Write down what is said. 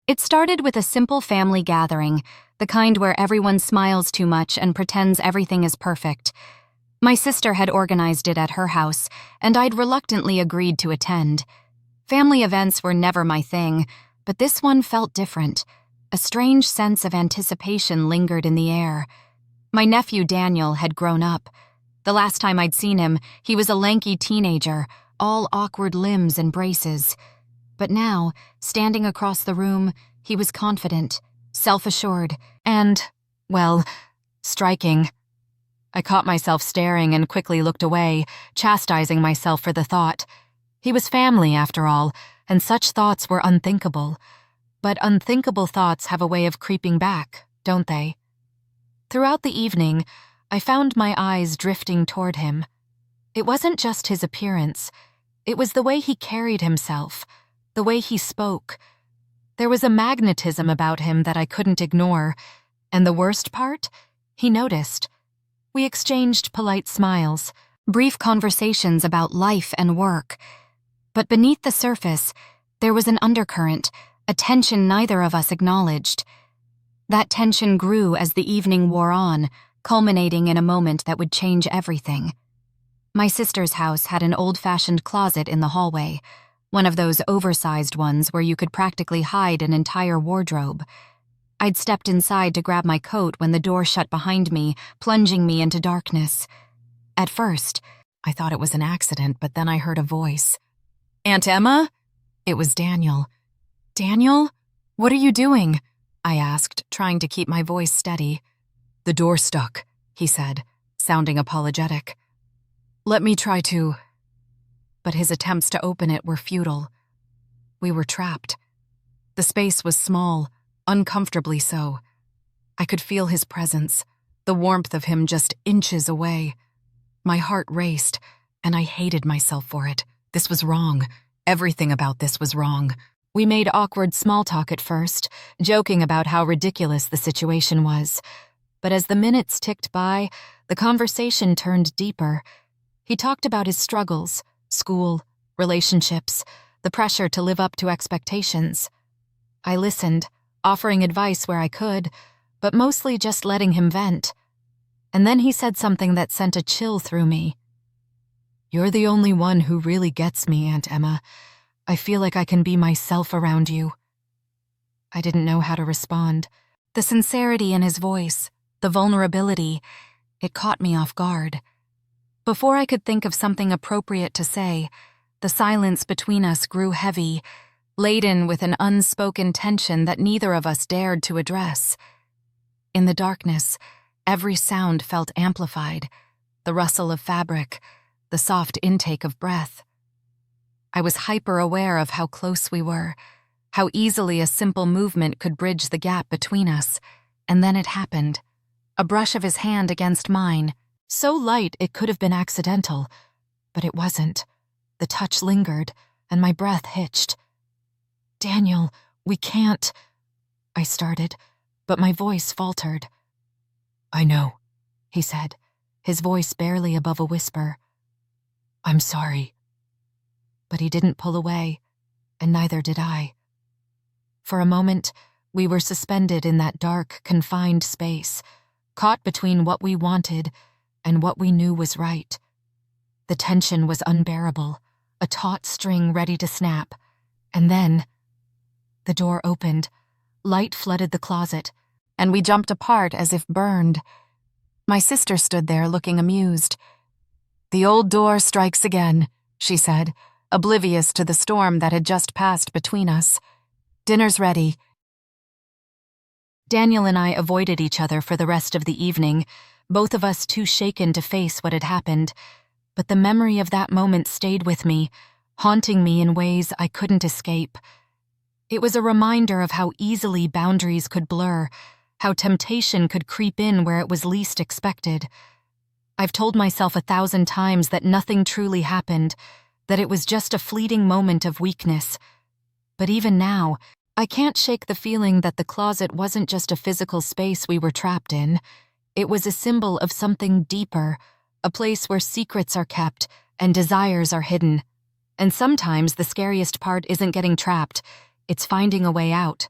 It started with a simple family gathering, the kind where everyone smiles too much and pretends everything is perfect. My sister had organized it at her house, and I'd reluctantly agreed to attend. Family events were never my thing, but this one felt different. A strange sense of anticipation lingered in the air. My nephew Daniel had grown up. The last time I'd seen him, he was a lanky teenager, all awkward limbs and braces. But now, standing across the room, he was confident, self-assured, and, well, striking. I caught myself staring and quickly looked away, chastising myself for the thought. He was family, after all, and such thoughts were unthinkable. But unthinkable thoughts have a way of creeping back, don't they? Throughout the evening, I found my eyes drifting toward him. It wasn't just his appearance. It was the way he carried himself, the way he spoke. There was a magnetism about him that I couldn't ignore, and the worst part? He noticed. We exchanged polite smiles, brief conversations about life and work. But beneath the surface, there was an undercurrent, a tension neither of us acknowledged. That tension grew as the evening wore on, culminating in a moment that would change everything. My sister's house had an old-fashioned closet in the hallway, one of those oversized ones where you could practically hide an entire wardrobe. I'd stepped inside to grab my coat when the door shut behind me, plunging me into darkness. At first, I thought it was an accident, but then I heard a voice. "Aunt Emma?" It was Daniel. "Daniel? What are you doing?" I asked, trying to keep my voice steady. "The door's stuck," he said, sounding apologetic. "Let me try to..." But his attempts to open it were futile. We were trapped. The space was small, uncomfortably so. I could feel his presence, the warmth of him just inches away. My heart raced, and I hated myself for it. This was wrong. Everything about this was wrong. We made awkward small talk at first, joking about how ridiculous the situation was. But as the minutes ticked by, the conversation turned deeper. He talked about his struggles, school, relationships, the pressure to live up to expectations. I listened, offering advice where I could, but mostly just letting him vent. And then he said something that sent a chill through me. "You're the only one who really gets me, Aunt Emma. I feel like I can be myself around you." I didn't know how to respond. The sincerity in his voice, the vulnerability, it caught me off guard. Before I could think of something appropriate to say, the silence between us grew heavy, laden with an unspoken tension that neither of us dared to address. In the darkness, every sound felt amplified, the rustle of fabric, the soft intake of breath. I was hyper-aware of how close we were, how easily a simple movement could bridge the gap between us, and then it happened. A brush of his hand against mine, so light it could have been accidental, but it wasn't. The touch lingered, and my breath hitched. "Daniel, we can't..." I started, but my voice faltered. "I know," he said, his voice barely above a whisper. "I'm sorry." But he didn't pull away, and neither did I. For a moment, we were suspended in that dark, confined space, caught between what we wanted and what we knew was right. The tension was unbearable, a taut string ready to snap. And then, the door opened, light flooded the closet, and we jumped apart as if burned. My sister stood there looking amused. "The old door strikes again," she said, oblivious to the storm that had just passed between us. "Dinner's ready." Daniel and I avoided each other for the rest of the evening, both of us too shaken to face what had happened. But the memory of that moment stayed with me, haunting me in ways I couldn't escape. It was a reminder of how easily boundaries could blur, how temptation could creep in where it was least expected. I've told myself 1,000 times that nothing truly happened, that it was just a fleeting moment of weakness. But even now, I can't shake the feeling that the closet wasn't just a physical space we were trapped in. It was a symbol of something deeper, a place where secrets are kept and desires are hidden. And sometimes the scariest part isn't getting trapped, it's finding a way out.